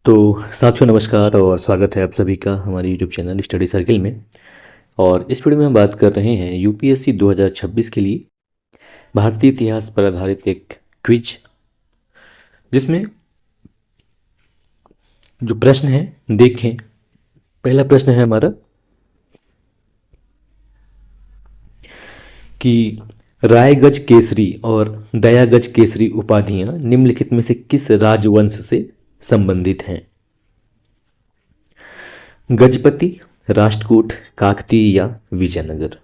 तो साथियों नमस्कार और स्वागत है आप सभी का हमारे यूट्यूब चैनल स्टडी सर्किल में। और इस वीडियो में हम बात कर रहे हैं यूपीएससी 2026 के लिए भारतीय इतिहास पर आधारित एक क्विज, जिसमें जो प्रश्न है देखें। पहला प्रश्न है हमारा कि रायगज केसरी और दयागज केसरी उपाधियां निम्नलिखित में से किस राजवंश से संबंधित हैं? गजपति, राष्ट्रकूट, काकतीय या विजयनगर।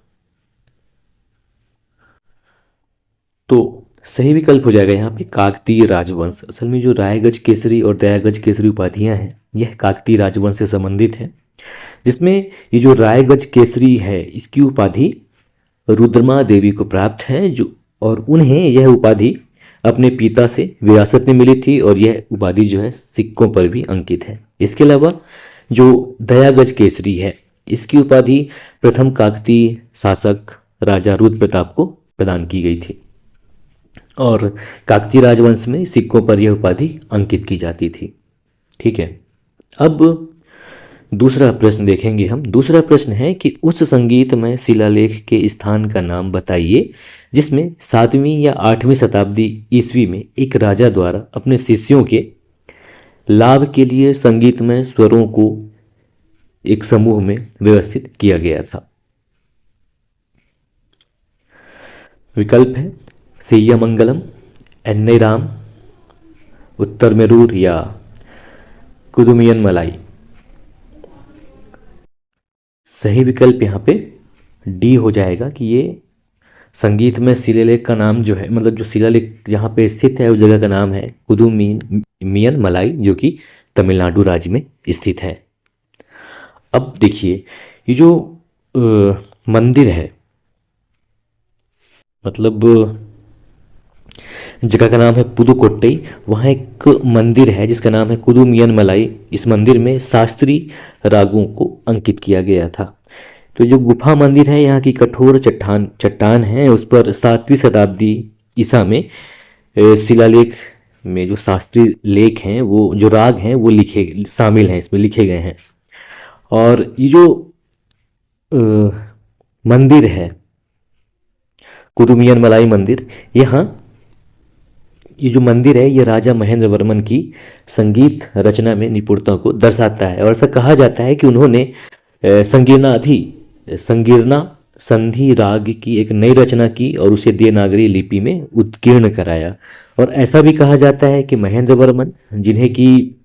तो सही विकल्प हो जाएगा यहाँ पे काकतीय राजवंश। असल में जो रायगज केसरी और दयागज केसरी उपाधियां हैं यह काकतीय राजवंश से संबंधित है, जिसमें ये जो रायगज केसरी है इसकी उपाधि रुद्रमा देवी को प्राप्त है, जो और उन्हें यह उपाधि अपने पिता से विरासत में मिली थी और यह उपाधि जो है सिक्कों पर भी अंकित है। इसके अलावा जो दयागज केसरी है इसकी उपाधि प्रथम काकतीय शासक राजा रुद्र प्रताप को प्रदान की गई थी और काकतीय राजवंश में सिक्कों पर यह उपाधि अंकित की जाती थी। ठीक है, अब दूसरा प्रश्न देखेंगे हम। दूसरा प्रश्न है कि उस संगीतमय शिलालेख के स्थान का नाम बताइए जिसमें 7वीं या 8वीं शताब्दी ईस्वी में एक राजा द्वारा अपने शिष्यों के लाभ के लिए संगीतमय स्वरों को एक समूह में व्यवस्थित किया गया था। विकल्प है सिय्यामंगलम, एन्नेराम, उत्तर मेरूर या कुदुमियन मलाई। सही विकल्प यहाँ पे डी हो जाएगा कि ये संगीतमय शिलालेख का नाम जो है, मतलब जो शिलालेख जहाँ पे स्थित है उस जगह का नाम है कुदुमियन मलाई, जो कि तमिलनाडु राज्य में स्थित है। अब देखिए ये जो मंदिर है, मतलब जगह का नाम है पुदुकोट्टई, वहाँ एक मंदिर है जिसका नाम है कुदुमियन मलाई। इस मंदिर में शास्त्रीय रागों को अंकित किया गया था। तो जो गुफा मंदिर है यहाँ की कठोर चट्टान है, उस पर 7वीं शताब्दी ईसा में शिलालेख में जो शास्त्रीय लेख हैं, वो जो राग हैं वो शामिल हैं, इसमें लिखे गए हैं। और ये जो मंदिर है कुदुमियन मलाई मंदिर, यहाँ ये जो मंदिर है ये राजा महेंद्र वर्मन की संगीत रचना में निपुणता को दर्शाता है। और ऐसा कहा जाता है कि उन्होंने संगीर्णा संधि राग की एक नई रचना की और उसे देवनागरी लिपि में उत्कीर्ण कराया। और ऐसा भी कहा जाता है कि महेंद्र वर्मन, जिन्हें कि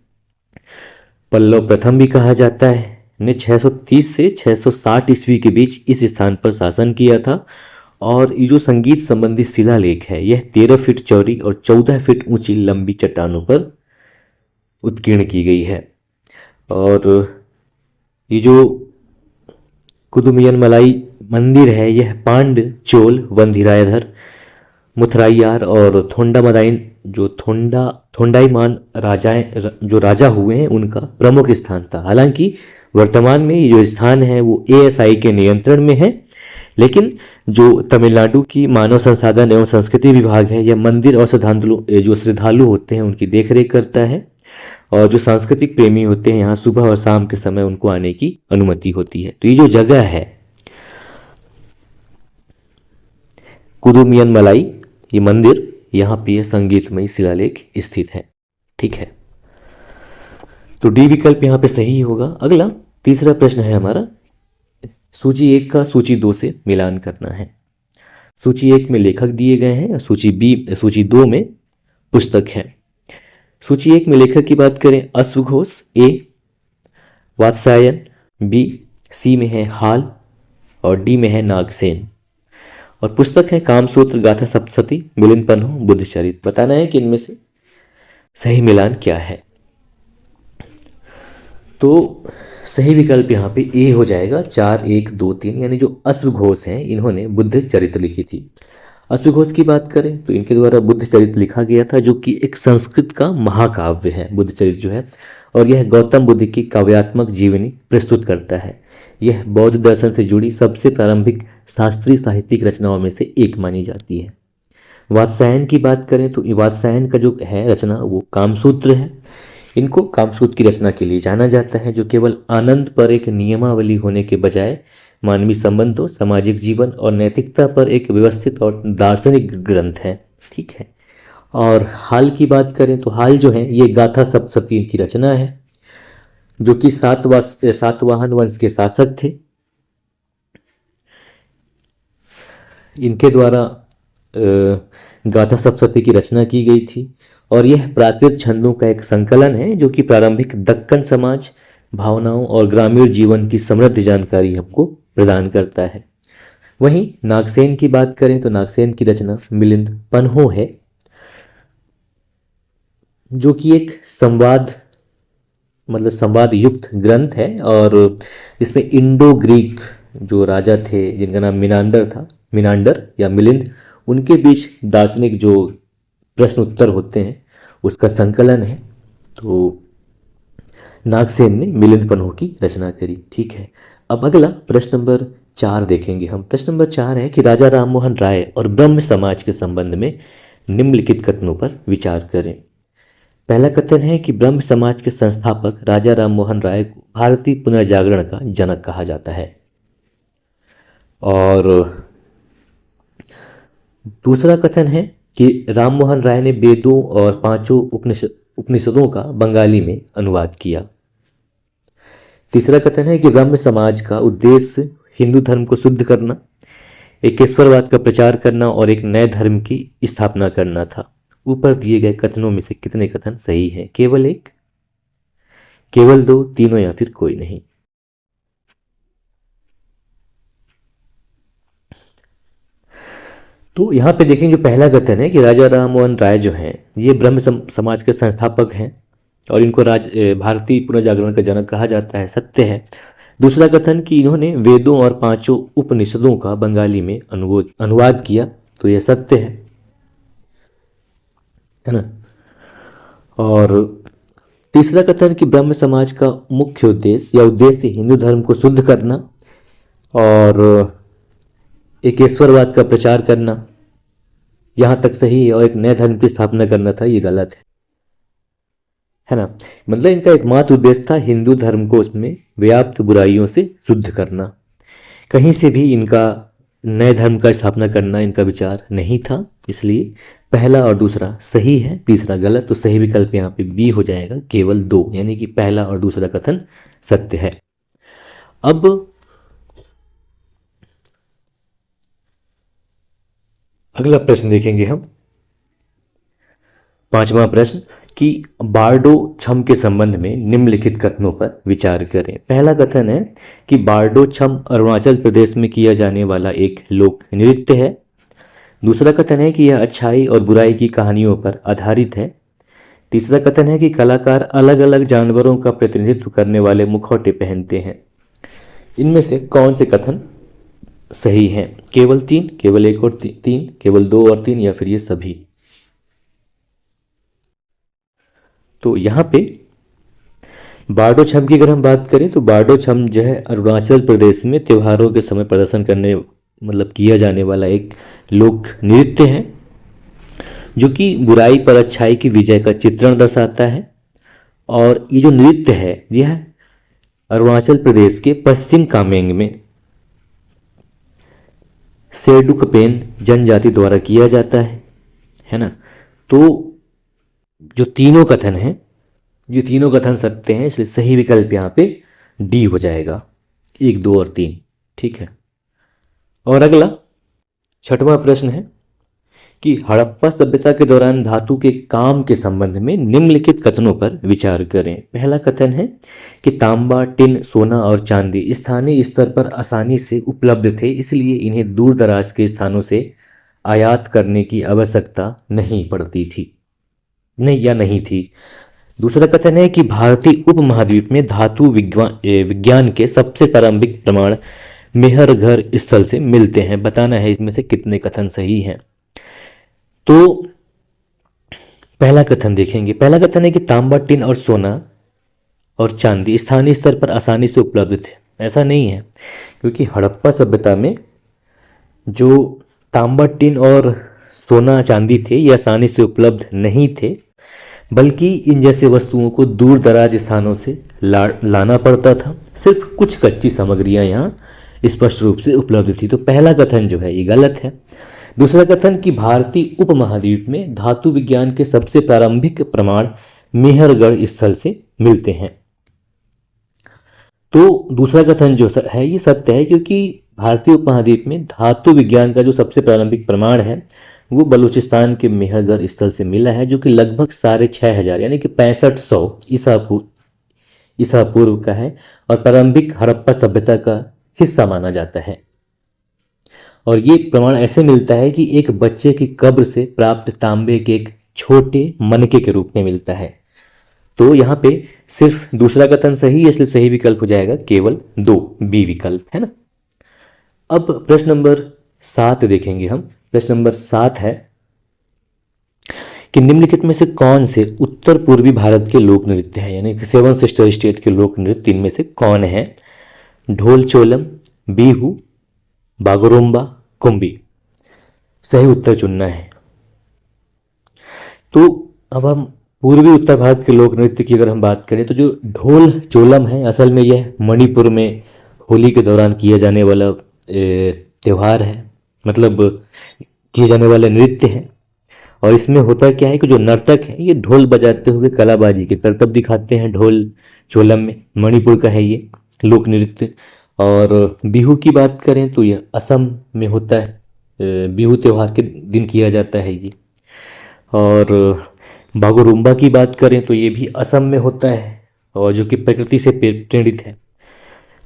पल्लव प्रथम भी कहा जाता है, ने 630 से 660 ईस्वी के बीच इस स्थान पर शासन किया था। और ये जो संगीत संबंधी शिलालेख है यह 13 फीट चौड़ी और 14 फीट ऊंची लंबी चट्टानों पर उत्कीर्ण की गई है। और ये जो कुदुमियन मलाई मंदिर है यह पांड, चोल, वंधिरायधर, मुथराइयार और थोंडामदाइन जो थोंडाईमान जो राजा हुए हैं उनका प्रमुख स्थान था। हालांकि वर्तमान में ये जो स्थान है वो एएसआई के नियंत्रण में है, लेकिन जो तमिलनाडु की मानव संसाधन एवं संस्कृति विभाग है यह मंदिर और जो श्रद्धालु होते हैं उनकी देखरेख करता है। और जो सांस्कृतिक प्रेमी होते हैं यहाँ सुबह और शाम के समय उनको आने की अनुमति होती है। तो ये जो जगह है कुदुमियन मलाई, ये मंदिर, यहाँ पे संगीतमय शिलालेख स्थित है। ठीक है, तो डी विकल्प यहाँ पे सही होगा। अगला तीसरा प्रश्न है हमारा, सूची 1 का सूची 2 से मिलान करना है। सूची 1 में लेखक दिए गए हैं, सूची 2 में पुस्तक है। सूची 1 में लेखक की बात करें, अश्वघोष, ए वात्स्यायन, बी सी में है हाल और डी में है नागसेन। और पुस्तक है कामसूत्र गाथा सप्तशती, मिलिंद पन्हो, बुद्धचरित। बताना है कि इनमें से सही मिलान क्या है। तो सही विकल्प यहाँ पे ए हो जाएगा, 4, 1, 2, 3, यानी जो अश्वघोष हैं इन्होंने बुद्ध चरित्र लिखी थी। अश्वघोष की बात करें तो इनके द्वारा बुद्ध चरित्र लिखा गया था, जो कि एक संस्कृत का महाकाव्य है बुद्ध चरित्र जो है, और यह गौतम बुद्ध की काव्यात्मक जीवनी प्रस्तुत करता है। यह बौद्ध दर्शन से जुड़ी सबसे प्रारंभिक शास्त्रीय साहित्यिक रचनाओं में से एक मानी जाती है। वात्स्यायन की बात करें तो वात्स्यायन का जो है रचना वो कामसूत्र है। इनको कामसूत्र की रचना के लिए जाना जाता है, जो केवल आनंद पर एक नियमावली होने के बजाय मानवीय संबंधों, सामाजिक जीवन और नैतिकता पर एक व्यवस्थित और दार्शनिक ग्रंथ है। ठीक है। और हाल की बात करें तो हाल जो है ये गाथा सप्तशती की रचना है, जो कि सातवाहन वंश के शासक थे। इनके द्वारा गाथा सप्तशती की रचना की गई थी और यह प्राकृत छंदों का एक संकलन है, जो कि प्रारंभिक दक्कन समाज, भावनाओं और ग्रामीण जीवन की समृद्ध जानकारी हमको प्रदान करता है। वहीं नागसेन की बात करें तो नागसेन की रचना मिलिंद पन्हो है, जो कि एक संवाद युक्त ग्रंथ है और इसमें इंडो ग्रीक जो राजा थे जिनका नाम मिनांडर या मिलिंद, उनके बीच दार्शनिक जो प्रश्न उत्तर होते हैं उसका संकलन है। तो नागसेन ने मिलिंद पन्हो की रचना करी। ठीक है। अब अगला प्रश्न नंबर 4 देखेंगे हम। प्रश्न नंबर 4 है कि राजा राममोहन राय और ब्रह्म समाज के संबंध में निम्नलिखित कथनों पर विचार करें। पहला कथन है कि ब्रह्म समाज के संस्थापक राजा राममोहन राय को भारतीय पुनर्जागरण का जनक कहा जाता है। और दूसरा कथन है कि राममोहन राय ने वेदों और 5 उपनिषदों का बंगाली में अनुवाद किया। तीसरा कथन है कि ब्रह्म समाज का उद्देश्य हिंदू धर्म को शुद्ध करना, एकेश्वरवाद का प्रचार करना और एक नए धर्म की स्थापना करना था। ऊपर दिए गए कथनों में से कितने कथन सही हैं? केवल एक, केवल दो, तीनों या फिर कोई नहीं। तो यहां पे देखेंगे जो पहला कथन है कि राजा राममोहन राय जो हैं ये ब्रह्म समाज के संस्थापक हैं और इनको भारतीय पुनर्जागरण का जनक कहा जाता है, सत्य है। दूसरा कथन कि इन्होंने वेदों और 5 उपनिषदों का बंगाली में अनुवाद किया, तो यह सत्य है ना। और तीसरा कथन कि ब्रह्म समाज का मुख्य उद्देश्य हिंदू धर्म को शुद्ध करना और एकेश्वरवाद का प्रचार करना, यहां तक सही है, और एक नए धर्म की स्थापना करना था, ये गलत है ना। मतलब इनका एकमात्र उद्देश्य था हिंदू धर्म को उसमें व्याप्त बुराइयों से शुद्ध करना। कहीं से भी इनका नए धर्म का स्थापना करना इनका विचार नहीं था। इसलिए पहला और दूसरा सही है, तीसरा गलत। तो सही विकल्प यहाँ पे बी हो जाएगा, केवल 2, यानी कि पहला और दूसरा कथन सत्य है। अब अगला प्रश्न देखेंगे हम, 5वां प्रश्न कि बारडो छम के संबंध में निम्नलिखित कथनों पर विचार करें। पहला कथन है कि बारडो छम अरुणाचल प्रदेश में किया जाने वाला एक लोक नृत्य है। दूसरा कथन है कि यह अच्छाई और बुराई की कहानियों पर आधारित है। तीसरा कथन है कि कलाकार अलग अलग जानवरों का प्रतिनिधित्व करने वाले मुखौटे पहनते हैं। इनमें से कौन से कथन सही हैं? केवल 3, केवल 1 और 3, केवल 2 और 3, या फिर ये सभी? तो यहाँ पे बारडो छम की अगर हम बात करें तो बारडो छम जो है अरुणाचल प्रदेश में त्योहारों के समय प्रदर्शन करने किया जाने वाला एक लोक नृत्य है, जो कि बुराई पर अच्छाई की विजय का चित्रण दर्शाता है। और ये जो नृत्य है यह अरुणाचल प्रदेश के पश्चिम कामेंग में सेडुकपेन जनजाति द्वारा किया जाता है ना। तो जो तीनों कथन हैं ये तीनों कथन सत्य हैं, इसलिए सही विकल्प यहाँ पे डी हो जाएगा, 1, 2 और 3। ठीक है। और अगला 6वां प्रश्न है कि हड़प्पा सभ्यता के दौरान धातु के काम के संबंध में निम्नलिखित कथनों पर विचार करें। पहला कथन है कि तांबा, टिन, सोना और चांदी स्थानीय स्तर पर आसानी से उपलब्ध थे, इसलिए इन्हें दूर दराज के स्थानों से आयात करने की आवश्यकता नहीं पड़ती थी, नहीं थी। दूसरा कथन है कि भारतीय उपमहाद्वीप में धातु विज्ञान के सबसे प्रारंभिक प्रमाण मेहरगढ़ स्थल से मिलते हैं। बताना है इसमें से कितने कथन सही हैं। तो पहला कथन देखेंगे। पहला कथन है कि तांबा, टिन और सोना और चांदी स्थानीय स्तर पर आसानी से उपलब्ध थे। ऐसा नहीं है, क्योंकि हड़प्पा सभ्यता में जो तांबा, टिन और सोना चांदी थे ये आसानी से उपलब्ध नहीं थे। बल्कि इन जैसे वस्तुओं को दूर दराज स्थानों से लाना पड़ता था। सिर्फ कुछ कच्ची सामग्रियां यहाँ स्पष्ट रूप से उपलब्ध थी। तो पहला कथन जो है ये गलत है। दूसरा कथन कि भारतीय उपमहाद्वीप में धातु विज्ञान के सबसे प्रारंभिक प्रमाण मेहरगढ़ स्थल से मिलते हैं। तो दूसरा कथन जो है ये सत्य है, क्योंकि भारतीय उपमहाद्वीप में धातु विज्ञान का जो सबसे प्रारंभिक प्रमाण है वो बलूचिस्तान के मेहरगढ़ स्थल से मिला है, जो कि लगभग 6,500 यानी कि 6500 ईसा पूर्व का है और प्रारंभिक हड़प्पा सभ्यता का हिस्सा माना जाता है। और ये प्रमाण ऐसे मिलता है कि एक बच्चे की कब्र से प्राप्त तांबे के एक छोटे मनके के रूप में मिलता है। तो यहाँ पे सिर्फ दूसरा कथन सही है, इसलिए सही विकल्प हो जाएगा केवल 2, बी विकल्प, है ना। अब प्रश्न नंबर 7 देखेंगे हम। प्रश्न नंबर 7 है कि निम्नलिखित में से कौन से उत्तर पूर्वी भारत के लोक नृत्य हैं, यानी कि 7 सिस्टर स्टेट के लोक नृत्य इनमें से कौन है? ढोल चोलम, बिहू, बागुरुम्बा, कुंभी। सही उत्तर चुनना है। तो अब हम पूर्वी उत्तर भारत के लोक नृत्य की अगर हम बात करें तो जो ढोल चोलम है असल में यह मणिपुर में होली के दौरान किया जाने वाला त्यौहार है, मतलब किए जाने वाले नृत्य है। और इसमें होता क्या है कि जो नर्तक है ये ढोल बजाते हुए कलाबाजी के करतब दिखाते हैं। ढोल चोलम में मणिपुर का है ये लोक नृत्य। और बिहू की बात करें तो यह असम में होता है, बिहू त्यौहार के दिन किया जाता है ये। और बागुरुम्बा की बात करें तो ये भी असम में होता है और जो कि प्रकृति से प्रेरित है।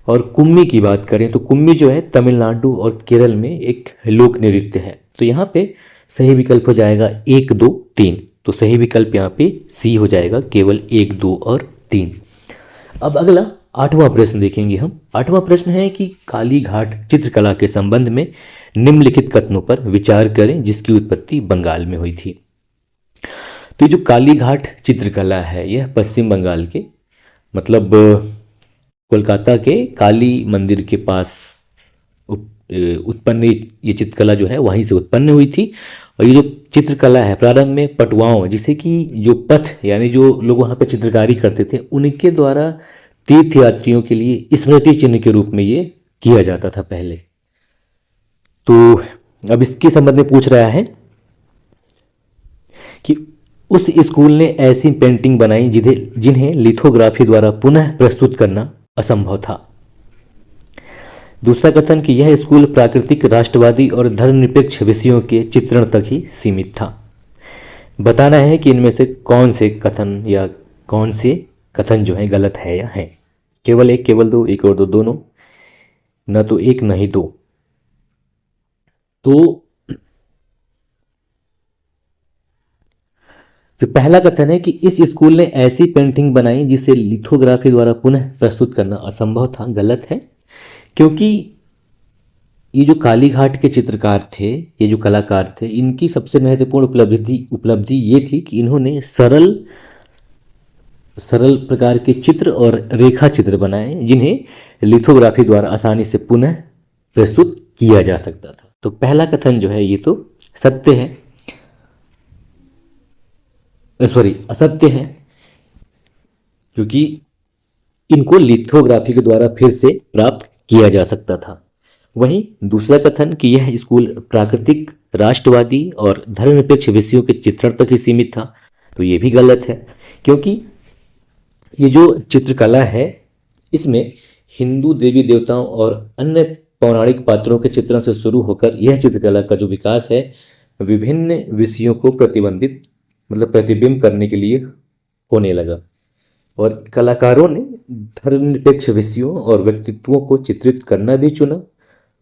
और कुम्मी की बात करें तो कुम्मी जो है तमिलनाडु और केरल में एक लोक नृत्य है। तो यहाँ पे सही विकल्प हो जाएगा 1, 2, 3। तो सही विकल्प यहाँ पे सी हो जाएगा, केवल 1, 2 और 3। अब अगला 8वां प्रश्न देखेंगे हम। 8वां प्रश्न है कि काली घाट चित्रकला के संबंध में निम्नलिखित कथनों पर विचार करें जिसकी उत्पत्ति बंगाल में हुई थी। तो ये जो काली घाट चित्रकला है यह पश्चिम बंगाल के, मतलब कोलकाता के काली मंदिर के पास उत्पन्न ये चित्रकला जो है वहीं से उत्पन्न हुई थी। और ये जो चित्रकला है प्रारंभ में पटुआओं, जिसे कि जो पथ यानी जो लोग वहाँ पे चित्रकारी करते थे उनके द्वारा तीर्थयात्रियों के लिए स्मृति चिन्ह के रूप में ये किया जाता था पहले। तो अब इसके संबंध में पूछ रहा है कि उस स्कूल ने ऐसी पेंटिंग बनाई जिन्हें लिथोग्राफी द्वारा पुनः प्रस्तुत करना असंभव था। दूसरा कथन कि यह स्कूल प्राकृतिक, राष्ट्रवादी और धर्मनिरपेक्ष विषयों के चित्रण तक ही सीमित था। बताना है कि इनमें से कौन से कथन या कौन से कथन जो है गलत है या है। केवल 1, केवल 2, 1 और 2 दोनों, न तो 1 न ही 2। तो जो पहला कथन है कि इस स्कूल ने ऐसी पेंटिंग बनाई जिसे लिथोग्राफी द्वारा पुनः प्रस्तुत करना असंभव था, गलत है। क्योंकि ये जो काली घाट के चित्रकार थे, ये जो कलाकार थे, इनकी सबसे महत्वपूर्ण उपलब्धि ये थी कि इन्होंने सरल प्रकार के चित्र और रेखा चित्र बनाए जिन्हें लिथोग्राफी द्वारा आसानी से पुनः प्रस्तुत किया जा सकता था। तो पहला कथन जो है ये तो सत्य है, असत्य है, क्योंकि इनको लिथोग्राफी के द्वारा फिर से प्राप्त किया जा सकता था। वहीं दूसरा कथन कि यह स्कूल प्राकृतिक, राष्ट्रवादी और धर्मनिरपेक्ष विषयों के चित्रण तक ही सीमित था, तो ये भी गलत है। क्योंकि ये जो चित्रकला है इसमें हिंदू देवी देवताओं और अन्य पौराणिक पात्रों के चित्रण से शुरू होकर यह चित्रकला का जो विकास है विभिन्न विषयों को प्रतिबिंब करने के लिए होने लगा। और कलाकारों ने धर्मनिरपेक्ष विषयों और व्यक्तित्वों को चित्रित करना भी चुना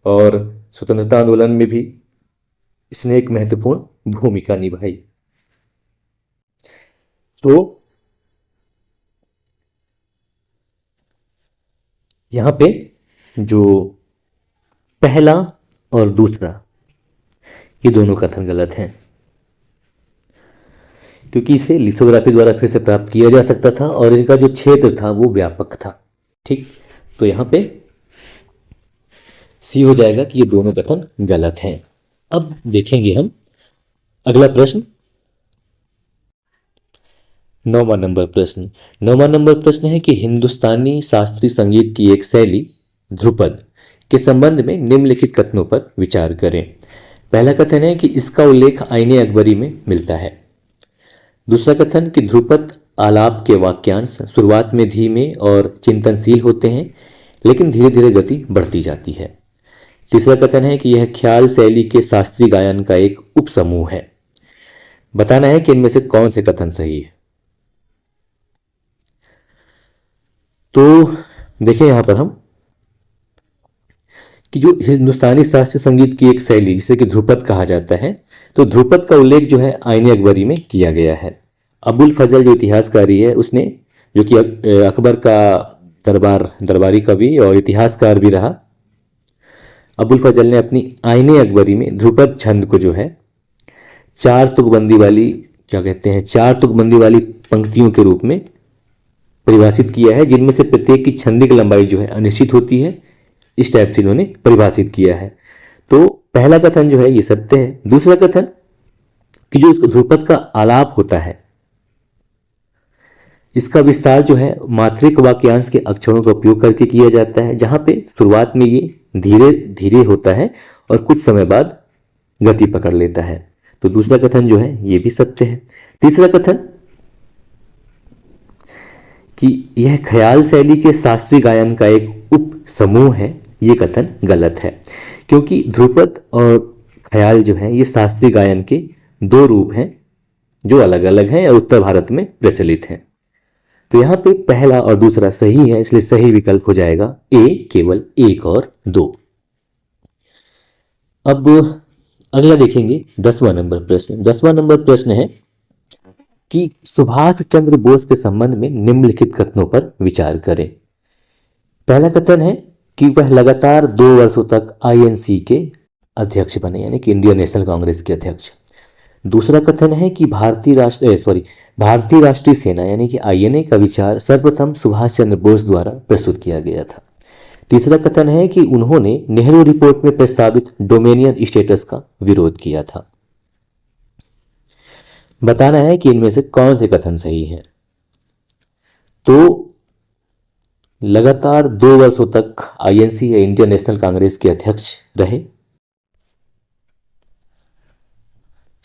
और स्वतंत्रता आंदोलन में भी इसने एक महत्वपूर्ण भूमिका निभाई। तो यहाँ पे जो पहला और दूसरा ये दोनों कथन गलत हैं, क्योंकि इसे लिथोग्राफी द्वारा फिर से प्राप्त किया जा सकता था और इनका जो क्षेत्र था वो व्यापक था। ठीक, तो यहाँ पे सी हो जाएगा कि ये दोनों कथन गलत हैं। अब देखेंगे हम अगला प्रश्न। 9वां नंबर प्रश्न। 9वां नंबर प्रश्न है कि हिंदुस्तानी शास्त्रीय संगीत की एक शैली ध्रुपद के संबंध में निम्नलिखित कथनों पर विचार करें। पहला कथन है कि इसका उल्लेख आईने अकबरी में मिलता है। दूसरा कथन कि ध्रुपद आलाप के वाक्यांश शुरुआत में धीमे और चिंतनशील होते हैं, लेकिन धीरे धीरे गति बढ़ती जाती है। तीसरा कथन है कि यह ख्याल शैली के शास्त्रीय गायन का एक उपसमूह है। बताना है कि इनमें से कौन से कथन सही है। तो देखिए यहां पर हम कि जो हिंदुस्तानी शास्त्रीय संगीत की एक शैली जिसे कि ध्रुपद कहा जाता है, तो ध्रुपद का उल्लेख जो है आईने अकबरी में किया गया है। अबुल फजल जो इतिहासकारी है उसने, जो कि अकबर का दरबारी कवि और इतिहासकार भी रहा, अबुल फजल ने अपनी आईने अकबरी में ध्रुपद छंद को जो है चार तुकबंदी वाली, क्या कहते हैं, चार तुकबंदी वाली पंक्तियों के रूप में परिभाषित किया है, जिनमें से प्रत्येक की छंदिक लंबाई जो है अनिश्चित होती है। इस टाइप से इन्होंने परिभाषित किया है। तो पहला कथन जो है ये सत्य है। दूसरा कथन कि जो ध्रुपद का आलाप होता है, इसका विस्तार जो है मात्रिक वाक्यांश के अक्षरों का उपयोग करके किया जाता है, जहां पे शुरुआत में ये धीरे धीरे होता है और कुछ समय बाद गति पकड़ लेता है। तो दूसरा कथन जो है ये भी सत्य है। तीसरा कथन कि यह ख्याल शैली के शास्त्रीय गायन का एक उप समूह है, ये कथन गलत है, क्योंकि ध्रुपद और ख्याल जो है ये शास्त्रीय गायन के दो रूप हैं जो अलग अलग हैं और उत्तर भारत में प्रचलित हैं। तो यहाँ पे पहला और दूसरा सही है, इसलिए सही विकल्प हो जाएगा ए, केवल 1 और 2। अब अगला देखेंगे 10वां नंबर प्रश्न। 10वां नंबर प्रश्न है कि सुभाष चंद्र बोस के संबंध में निम्नलिखित कथनों पर विचार करें। पहला कथन है कि वह लगातार 2 वर्षों तक आईएनसी के अध्यक्ष बने, यानी कि इंडियन नेशनल कांग्रेस के अध्यक्ष। दूसरा कथन है कि भारतीय राष्ट्रीय सेना यानी कि आईएनए का विचार सर्वप्रथम सुभाष चंद्र बोस द्वारा प्रस्तुत किया गया था। तीसरा कथन है कि उन्होंने नेहरू रिपोर्ट में प्रस्तावित डोमेनियन स्टेटस का विरोध किया था। बताना है कि इनमें से कौन से कथन सही हैं। तो लगातार 2 वर्षों तक आईएनसी या इंडियन नेशनल कांग्रेस के अध्यक्ष रहे,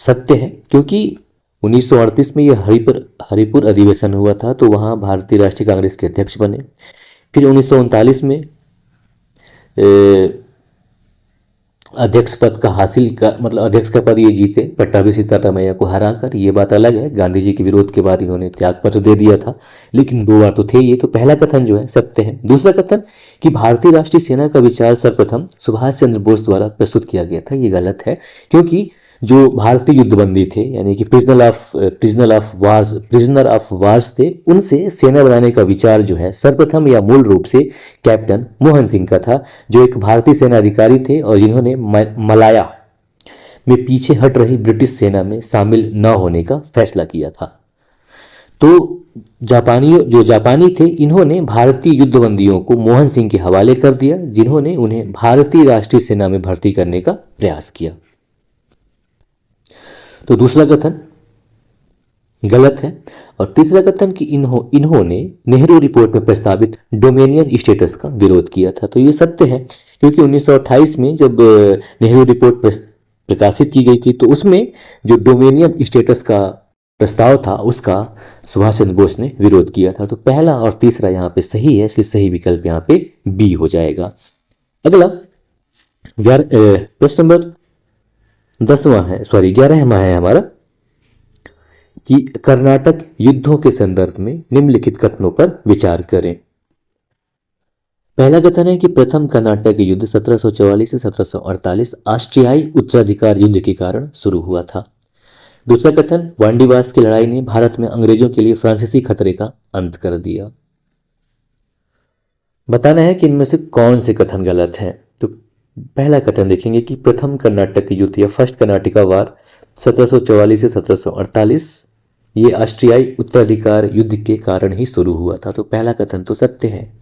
सत्य है, क्योंकि 1938 में यह हरिपुर अधिवेशन हुआ था, तो वहां भारतीय राष्ट्रीय कांग्रेस के अध्यक्ष बने। फिर 1939 में अध्यक्ष पद का पद ये जीते पट्टाभी सिद्धारमैया को हराकर। ये बात अलग है, गांधी जी के विरोध के बाद इन्होंने त्याग पत्र दे दिया था, लेकिन 2 बार तो थे ये। तो पहला कथन जो है सत्य है। दूसरा कथन कि भारतीय राष्ट्रीय सेना का विचार सर्वप्रथम सुभाष चंद्र बोस द्वारा प्रस्तुत किया गया था, ये गलत है, क्योंकि जो भारतीय युद्धबंदी थे यानी कि प्रिजनर ऑफ वार्स थे, उनसे सेना बनाने का विचार जो है सर्वप्रथम या मूल रूप से कैप्टन मोहन सिंह का था, जो एक भारतीय सेना अधिकारी थे और जिन्होंने मलाया में पीछे हट रही ब्रिटिश सेना में शामिल न होने का फैसला किया था। तो जापानी थे, इन्होंने भारतीय युद्धबंदियों को मोहन सिंह के हवाले कर दिया, जिन्होंने उन्हें भारतीय राष्ट्रीय सेना में भर्ती करने का प्रयास किया। तो दूसरा कथन गलत है। और तीसरा कथन कि इन्होंने नेहरू रिपोर्ट में प्रस्तावित डोमेनियन स्टेटस का विरोध किया था, तो ये सत्य है, क्योंकि 1928 में जब नेहरू रिपोर्ट प्रकाशित की गई थी, तो उसमें जो डोमेनियन स्टेटस का प्रस्ताव था उसका सुभाष चंद्र बोस ने विरोध किया था। तो पहला और तीसरा यहाँ पे सही है, इसलिए सही विकल्प यहाँ पे बी हो जाएगा। अगला प्रश्न नंबर 11वां है हमारा कि कर्नाटक युद्धों के संदर्भ में निम्नलिखित कथनों पर विचार करें। पहला कथन है कि प्रथम कर्नाटक युद्ध 1744 से 1748 ऑस्ट्रियाई उत्तराधिकार युद्ध के कारण शुरू हुआ था। दूसरा कथन, वांडीवास की लड़ाई ने भारत में अंग्रेजों के लिए फ्रांसीसी खतरे का अंत कर दिया। बताना है कि इनमें से कौन से कथन गलत हैं। तो पहला कथन देखेंगे कि प्रथम कर्नाटक युद्ध या फर्स्ट कर्नाटिका वार 1744 से 1748 ये ऑस्ट्रियाई उत्तराधिकार युद्ध के कारण ही शुरू हुआ था। तो पहला कथन तो सत्य है।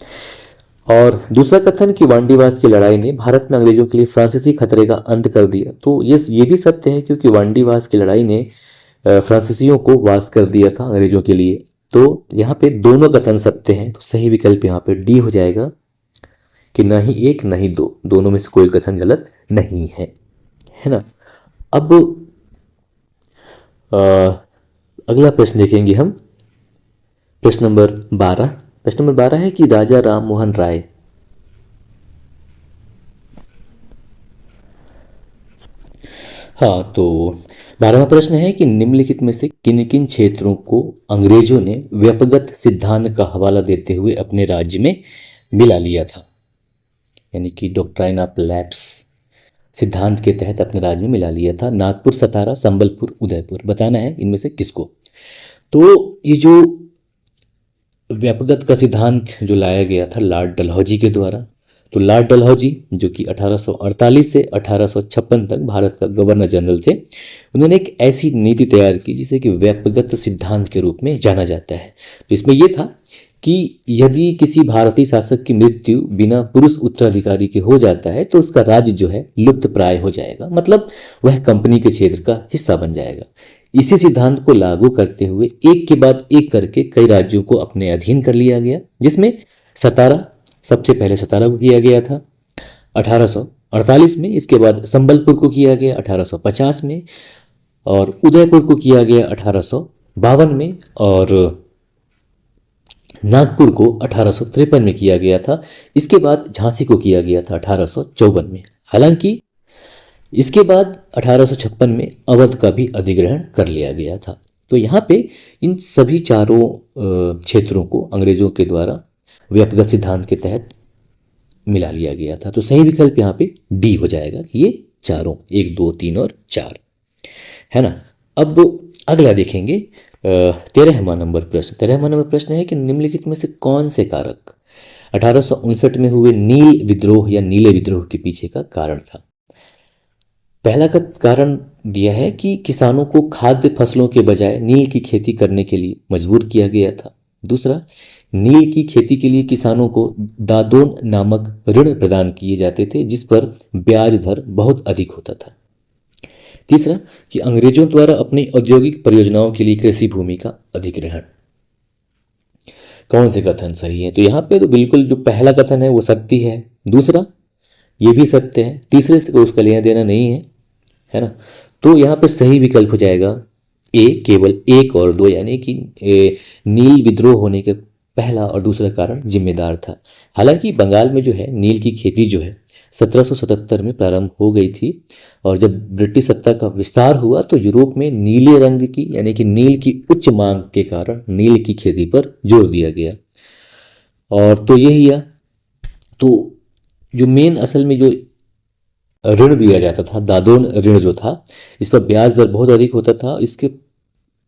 और दूसरा कथन कि वांडीवास की लड़ाई ने भारत में अंग्रेजों के लिए फ्रांसीसी खतरे का अंत कर दिया, तो ये भी सत्य है, क्योंकि वांडीवास की लड़ाई ने फ्रांसीसियों को वास कर दिया था अंग्रेजों के लिए तो यहाँ पे दोनों कथन सत्य हैं, तो सही विकल्प यहाँ पे डी हो जाएगा कि ना ही एक ना ही दो, दोनों में से कोई कथन गलत नहीं है ना। अब अगला प्रश्न देखेंगे हम, प्रश्न नंबर 12। प्रश्न नंबर 12 है कि राजा राम मोहन राय हाँ, तो 12वां प्रश्न है कि निम्नलिखित में से किन किन क्षेत्रों को अंग्रेजों ने व्यपगत सिद्धांत का हवाला देते हुए अपने राज्य में मिला लिया था, यानी कि डॉक्ट्राइन ऑफ लैप्स सिद्धांत के तहत अपने राज्य में मिला लिया था। नागपुर, सतारा, संबलपुर, उदयपुर, बताना है इनमें से किसको। तो ये जो व्यपगत का सिद्धांत जो लाया गया था लॉर्ड डलहौजी के द्वारा, तो लॉर्ड डलहौजी जो कि 1848 से 1856 तक भारत का गवर्नर जनरल थे, उन्होंने एक ऐसी नीति तैयार की जिसे कि व्यपगत सिद्धांत के रूप में जाना जाता है। तो इसमें यह था कि यदि किसी भारतीय शासक की मृत्यु बिना पुरुष उत्तराधिकारी के हो जाता है तो उसका राज्य जो है लुप्त प्राय हो जाएगा, मतलब वह कंपनी के क्षेत्र का हिस्सा बन जाएगा। इसी सिद्धांत को लागू करते हुए एक के बाद एक करके कई राज्यों को अपने अधीन कर लिया गया, जिसमें सतारा, सबसे पहले सतारा को किया गया था 1848 में, इसके बाद संबलपुर को किया गया 1850 में, और उदयपुर को किया गया 1852 में, और नागपुर को 1853 में किया गया था। इसके बाद झांसी को किया गया था 1854 में। हालांकि इसके बाद 1856 में अवध का भी अधिग्रहण कर लिया गया था। तो यहाँ पे इन सभी चारों क्षेत्रों को अंग्रेजों के द्वारा व्यपगत सिद्धांत के तहत मिला लिया गया था। तो सही विकल्प यहाँ पे डी हो जाएगा कि ये चारों, 1, 2, 3 और 4, है ना। अब अगला देखेंगे 13वां नंबर प्रश्न। 13वां नंबर प्रश्न है कि निम्नलिखित में से कौन से कारक 1859 में हुए नील विद्रोह या नीले विद्रोह के पीछे का कारण था। पहला का कारण दिया है कि किसानों को खाद्य फसलों के बजाय नील की खेती करने के लिए मजबूर किया गया था। दूसरा, नील की खेती के लिए किसानों को दादोन नामक ऋण प्रदान किए जाते थे जिस पर ब्याज दर बहुत अधिक होता था। तीसरा, कि अंग्रेजों द्वारा अपनी औद्योगिक परियोजनाओं के लिए कृषि भूमि का अधिग्रहण। कौन से कथन सही है? तो यहाँ पे तो बिल्कुल जो पहला कथन है वो सत्य है, दूसरा ये भी सत्य है, तीसरे से कोई उसका लेना देना नहीं है ना। तो यहाँ पे सही विकल्प हो जाएगा ए, केवल 1 और 2, यानी कि नील विद्रोह होने के पहला और दूसरा कारण जिम्मेदार था। हालांकि बंगाल में जो है नील की खेती जो है 1777 में प्रारंभ हो गई थी, और जब ब्रिटिश सत्ता का विस्तार हुआ तो यूरोप में नीले रंग की यानी कि नील की उच्च मांग के कारण नील की खेती पर जोर दिया गया। और तो यही है, तो जो मेन असल में जो ऋण दिया जाता था, दादोन ऋण जो था, इस पर ब्याज दर बहुत अधिक होता था।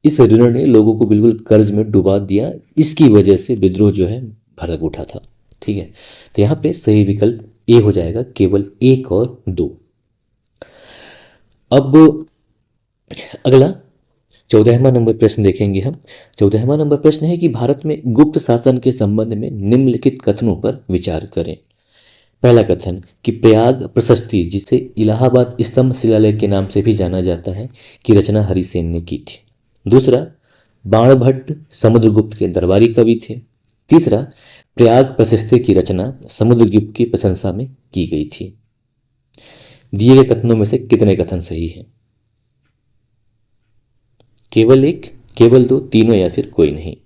इस ऋण ने लोगों को बिल्कुल कर्ज में डुबा दिया, इसकी वजह से विद्रोह जो है भड़क उठा था। ठीक है, तो यहाँ पे सही विकल्प ए हो जाएगा, केवल 1 और 2। अब अगला 14वां नंबर प्रश्न देखेंगे हम। 14वां नंबर प्रश्न है कि भारत में गुप्त शासन के संबंध में निम्नलिखित कथनों पर विचार करें। पहला कथन कि प्रयाग प्रशस्ति, जिसे इलाहाबाद स्तंभ शिलालेख के नाम से भी जाना जाता है, की रचना हरिसेन ने की थी। दूसरा, बाणभट्ट समुद्रगुप्त के दरबारी कवि थे। तीसरा, प्रयाग प्रशस्ति की रचना समुद्रगुप्त की प्रशंसा में की गई थी। दिए गए कथनों में से कितने कथन सही हैं? केवल 1, केवल 2, तीनों या फिर कोई नहीं।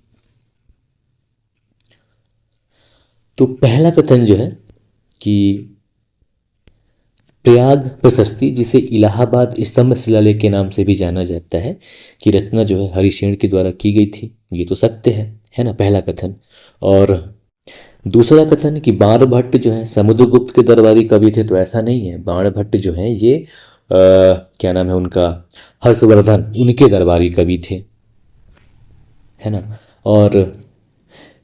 तो पहला कथन जो है कि प्रयाग प्रशस्ति, जिसे इलाहाबाद स्तंभ शिलालेख के नाम से भी जाना जाता है, की रचना जो है हरिसेन के द्वारा की गई थी, ये तो सत्य है ना, पहला कथन। और दूसरा कथन कि बाणभट्ट जो है समुद्रगुप्त के दरबारी कवि थे, तो ऐसा नहीं है। बाणभट्ट जो है ये क्या नाम है उनका, हर्षवर्धन, उनके दरबारी कवि थे, है ना। और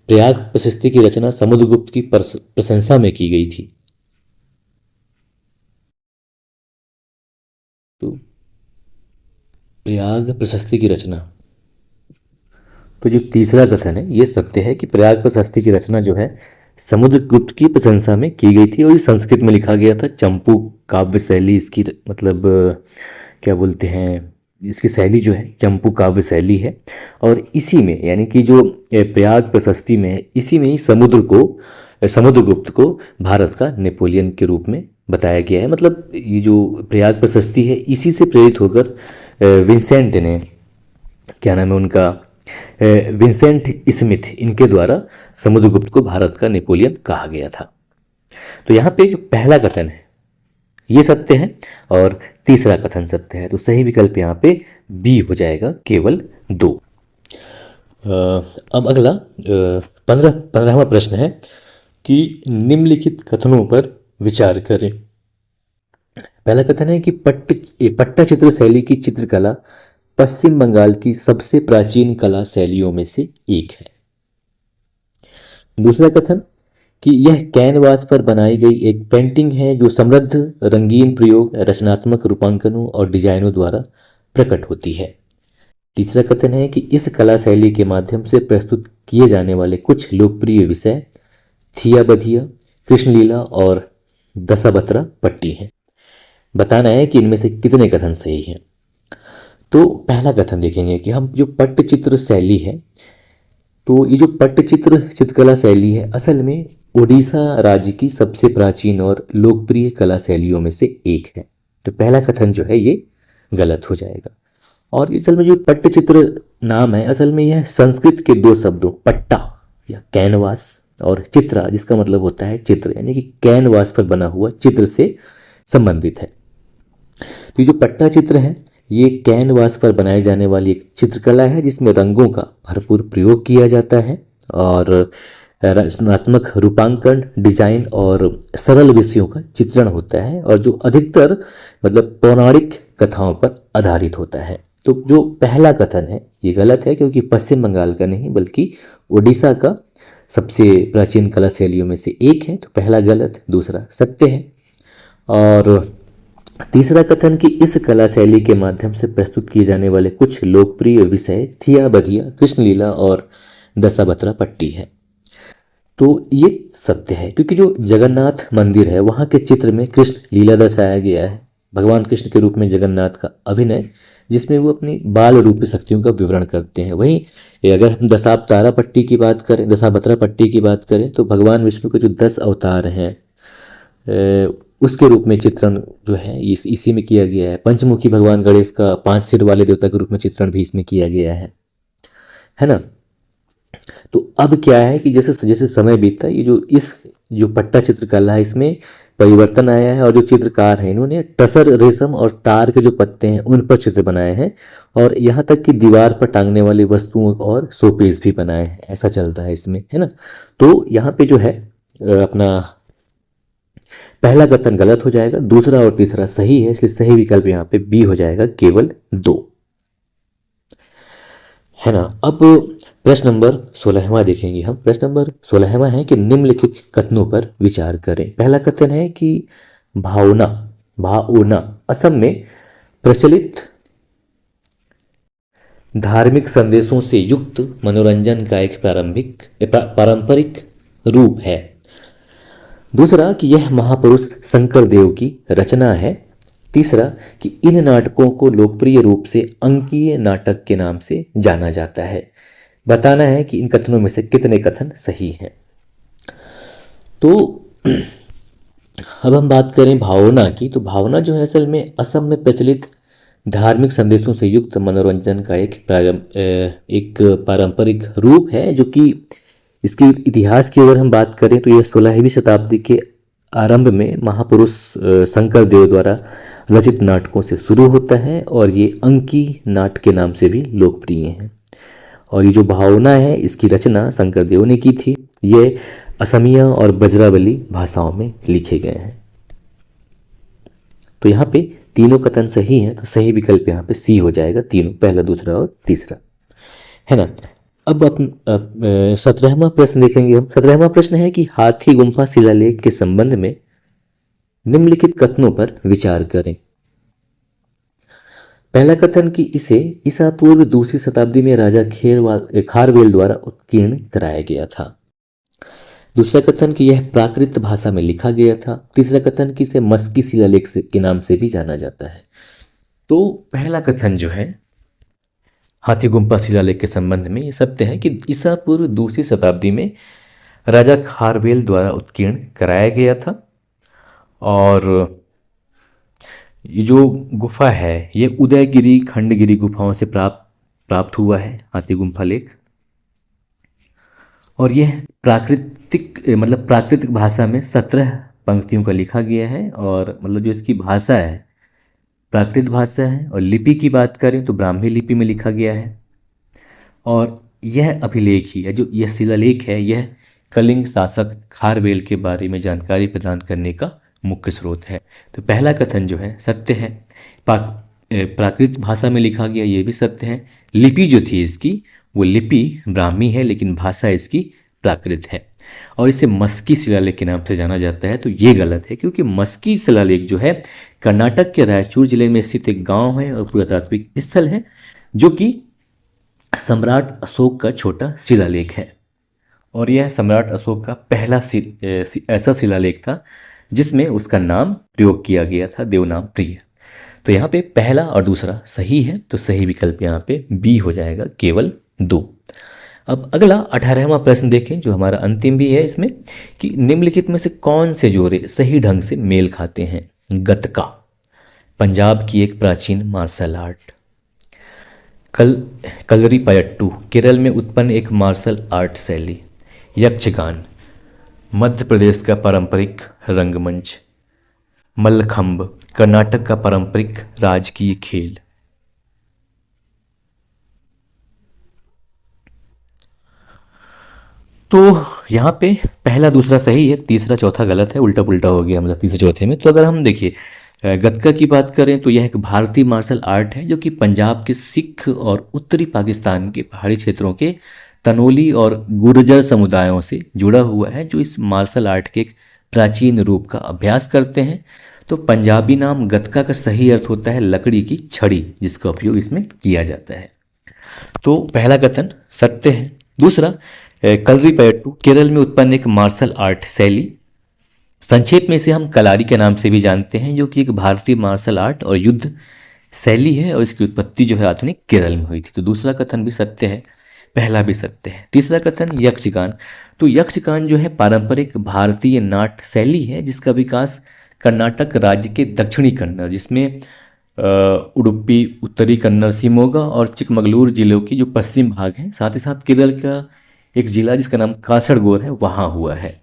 प्रयाग प्रशस्ति की रचना समुद्रगुप्त की प्रशंसा में की गई थी। तो प्रयाग प्रशस्ति की रचना, तो जो तीसरा कथन है ये सत्य है कि प्रयाग प्रशस्ति की रचना जो है समुद्रगुप्त की प्रशंसा में की गई थी, और ये संस्कृत में लिखा गया था। चंपू काव्य शैली इसकी, मतलब क्या बोलते हैं, इसकी शैली जो है चंपू काव्य शैली है। और इसी में यानी कि जो प्रयाग प्रशस्ति में है, इसी में ही समुद्रगुप्त को भारत का नेपोलियन के रूप में बताया गया है। मतलब ये जो प्रयाग प्रशस्ति है इसी से प्रेरित होकर विंसेंट ने, क्या नाम है उनका, विंसेंट स्मिथ, इनके द्वारा समुद्रगुप्त को भारत का नेपोलियन कहा गया था। तो यहाँ पे जो पहला कथन है ये सत्य है और तीसरा कथन सत्य है, तो सही विकल्प यहाँ पे बी हो जाएगा, केवल 2। अब अगला 15वां प्रश्न है कि निम्नलिखित कथनों पर विचार करें। पहला कथन है कि पट्टचित्र शैली की चित्रकला पश्चिम बंगाल की सबसे प्राचीन कला शैलियों में से एक है। दूसरा कथन कि यह कैनवास पर बनाई गई एक पेंटिंग है जो समृद्ध रंगीन प्रयोग, रचनात्मक रूपांकनों और डिजाइनों द्वारा प्रकट होती है। तीसरा कथन है कि इस कला शैली के माध्यम से प्रस्तुत किए जाने वाले कुछ लोकप्रिय विषय थिया बधिया, कृष्णलीला और दशावतारा पट्टी हैं। बताना है कि इनमें से कितने कथन सही हैं। तो पहला कथन देखेंगे कि हम जो पट्टचित्र शैली है, तो ये जो पट्टचित्र चित्रकला शैली है असल में ओडिशा राज्य की सबसे प्राचीन और लोकप्रिय कला शैलियों में से एक है। तो पहला कथन जो है ये गलत हो जाएगा। और असल में जो पट्टचित्र नाम है, असल में यह संस्कृत के 2 शब्दों पट्टा या कैनवास और चित्रा, जिसका मतलब होता है चित्र, यानी कि कैनवास पर बना हुआ चित्र से संबंधित है। तो ये जो पट्टा चित्र है ये कैनवास पर बनाए जाने वाली एक चित्रकला है जिसमें रंगों का भरपूर प्रयोग किया जाता है और रचनात्मक रूपांकन, डिजाइन और सरल विषयों का चित्रण होता है, और जो अधिकतर मतलब पौराणिक कथाओं पर आधारित होता है। तो जो पहला कथन है ये गलत है, क्योंकि पश्चिम बंगाल का नहीं बल्कि उड़ीसा का सबसे प्राचीन कला शैलियों में से एक है। तो पहला गलत, दूसरा सत्य है। और तीसरा कथन कि इस कला शैली के माध्यम से प्रस्तुत किए जाने वाले कुछ लोकप्रिय विषय थिया बधिया, कृष्णलीला और दशावतारा पट्टी है। तो ये सत्य है, क्योंकि जो जगन्नाथ मंदिर है वहाँ के चित्र में कृष्ण लीला दर्शाया गया है, भगवान कृष्ण के रूप में जगन्नाथ का अभिनय, जिसमें वो अपनी बाल रूपी शक्तियों का विवरण करते हैं। वहीं अगर हम दशावतारा पट्टी की बात करें, दशावतारा पट्टी की बात करें, तो भगवान विष्णु के जो 10 अवतार हैं उसके रूप में चित्रण जो है इसी में किया गया है। पंचमुखी भगवान गणेश का 5 सिर वाले देवता के रूप में चित्रण भी इसमें किया गया है ना। तो अब क्या है कि जैसे जैसे समय बीतता है, ये जो पट्टा चित्रकला है इसमें परिवर्तन आया है, और जो चित्रकार हैं इन्होंने टसर, रेशम और तार के जो पत्ते हैं उन पर चित्र बनाए हैं, और यहाँ तक कि दीवार पर टांगने वाली वस्तुओं और शोपीस भी बनाए हैं। ऐसा चल रहा है इसमें, है ना। तो यहाँ पे जो है अपना पहला कथन गलत हो जाएगा, दूसरा और तीसरा सही है, इसलिए सही विकल्प यहाँ पे बी हो जाएगा, केवल 2, है ना। अब प्रश्न नंबर 16वां देखेंगे हम। प्रश्न नंबर 16वां है कि निम्नलिखित कथनों पर विचार करें। पहला कथन है कि भाओना असम में प्रचलित धार्मिक संदेशों से युक्त मनोरंजन का एक पारंपरिक रूप है। दूसरा कि यह महापुरुष शंकर देव की रचना है। तीसरा कि इन नाटकों को लोकप्रिय रूप से अंकीय नाटक के नाम से जाना जाता है। बताना है कि इन कथनों में से कितने कथन सही हैं। तो अब हम बात करें भावना की, तो भावना जो है असल में असम में प्रचलित धार्मिक संदेशों से युक्त मनोरंजन का एक पारंपरिक रूप है, जो कि इसके इतिहास की अगर हम बात करें तो यह 16वीं शताब्दी के आरंभ में महापुरुष शंकर देव द्वारा रचित नाटकों से शुरू होता है, और ये अंकी नाट के नाम से भी लोकप्रिय हैं। और ये जो भावना है इसकी रचना शंकर देव ने की थी। ये असमिया और बजरावली भाषाओं में लिखे गए हैं। तो यहाँ पे तीनों कथन सही हैं, तो सही विकल्प यहाँ पे सी हो जाएगा, तीनों, पहला, दूसरा और तीसरा, है ना। अब 17वां प्रश्न देखेंगे हम। 17वां प्रश्न है कि हाथी गुम्फा शिलालेख के संबंध में निम्नलिखित कथनों पर विचार करें। पहला कथन कि इसे ईसा पूर्व 2वीं शताब्दी में राजा खारवेल द्वारा उत्कीर्ण कराया गया था। दूसरा कथन कि यह प्राकृत भाषा में लिखा गया था। तीसरा कथन कि इसे मस्की शिलालेख के नाम से भी जाना जाता है। तो पहला कथन जो है हाथी गुम्फा शिलालेख के संबंध में ये सत्य है कि ईसा पूर्व दूसरी शताब्दी में राजा खारवेल द्वारा उत्कीर्ण कराया गया था। और ये जो गुफा है ये उदयगिरी खंडगिरी गुफाओं से प्राप्त हुआ है हाथी गुम्फा लेख। और यह प्राकृतिक भाषा में 17 पंक्तियों का लिखा गया है। और मतलब जो इसकी भाषा है प्राकृत भाषा है। और लिपि की बात करें तो ब्राह्मी लिपि में लिखा गया है। और यह अभिलेख ही है जो यह शिलालेख है यह कलिंग शासक खारवेल के बारे में जानकारी प्रदान करने का मुख्य स्रोत है। तो पहला कथन जो है सत्य है। प्राकृत भाषा में लिखा गया ये भी सत्य है। लिपि जो थी इसकी वो लिपि ब्राह्मी है लेकिन भाषा इसकी प्राकृत है। और इसे मस्की शिलालेख के नाम से जाना जाता है। तो ये गलत है क्योंकि मस्की शिलालेख जो है कर्नाटक के रायचूर जिले में स्थित एक गांव है और पुरातात्विक स्थल है जो कि सम्राट अशोक का छोटा शिलालेख है। और यह सम्राट अशोक का पहला ऐसा शिलालेख था जिसमें उसका नाम प्रयोग किया गया था देवनाम प्रिय। तो यहाँ पे पहला और दूसरा सही है। तो सही विकल्प यहाँ पे बी हो जाएगा केवल 2। अब अगला 18वां प्रश्न देखें जो हमारा अंतिम भी है इसमें कि निम्नलिखित में से कौन से जोड़े सही ढंग से मेल खाते हैं। गतका पंजाब की एक प्राचीन मार्शल आर्ट। कलरीपयट्टू केरल में उत्पन्न एक मार्शल आर्ट शैली। यक्षगान मध्य प्रदेश का पारंपरिक रंगमंच। मल्लखंब कर्नाटक का पारंपरिक राजकीय खेल। तो यहाँ पे पहला दूसरा सही है, तीसरा चौथा गलत है, उल्टा पुल्टा हो गया मतलब तीसरे चौथे में। तो अगर हम देखिए गतका की बात करें तो यह एक भारतीय मार्शल आर्ट है जो कि पंजाब के सिख और उत्तरी पाकिस्तान के पहाड़ी क्षेत्रों के तनोली और गुर्जर समुदायों से जुड़ा हुआ है जो इस मार्शल आर्ट के एक प्राचीन रूप का अभ्यास करते हैं। तो पंजाबी नाम गतका का सही अर्थ होता है लकड़ी की छड़ी जिसका उपयोग इसमें किया जाता है। तो पहला कथन सत्य है। दूसरा कलरीपयट्टू केरल में उत्पन्न एक मार्शल आर्ट शैली, संक्षेप में इसे हम कलारी के नाम से भी जानते हैं, जो कि एक भारतीय मार्शल आर्ट और युद्ध शैली है और इसकी उत्पत्ति जो है आधुनिक केरल में हुई थी। तो दूसरा कथन भी सत्य है, पहला भी सत्य है। तीसरा कथन यक्षगान, तो यक्षगान जो है पारंपरिक भारतीय नाट्य शैली है जिसका विकास कर्नाटक राज्य के दक्षिणी कन्नड़ जिसमें उडुपी, उत्तरी कन्नड़, शिमोगा और चिकमगलूर जिलों की जो पश्चिम भाग है, साथ ही साथ केरल का एक जिला जिसका नाम कासरगोड है वहाँ हुआ है।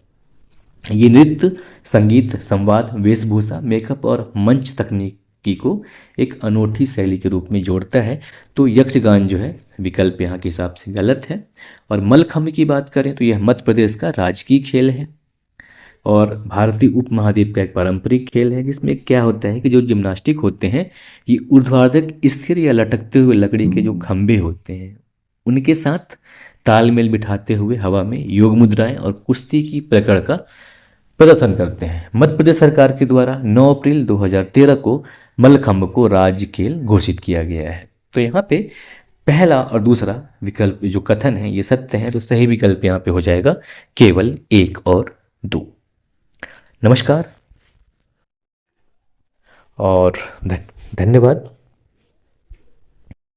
ये नृत्य, संगीत, संवाद, वेशभूषा, मेकअप और मंच तकनीकी को एक अनोखी शैली के रूप में जोड़ता है। तो यक्षगान जो है विकल्प यहाँ के हिसाब से गलत है। और मल्लखंब की बात करें तो यह मध्य प्रदेश का राजकीय खेल है और भारतीय उपमहाद्वीप का एक पारंपरिक खेल है जिसमें क्या होता है कि जो जिम्नास्टिक होते हैं ये ऊर्ध्वाधर स्थिर या लटकते हुए लकड़ी के जो खंभे होते हैं उनके साथ तालमेल बिठाते हुए हवा में योग मुद्राएं और कुश्ती की प्रकड़ का प्रदर्शन करते हैं। मध्य प्रदेश सरकार के द्वारा 9 अप्रैल 2013 को मल्लखंब को राज्य खेल घोषित किया गया है। तो यहाँ पे पहला और दूसरा विकल्प जो कथन है ये सत्य है। तो सही विकल्प यहाँ पे हो जाएगा केवल 1 और 2। नमस्कार और धन्यवाद।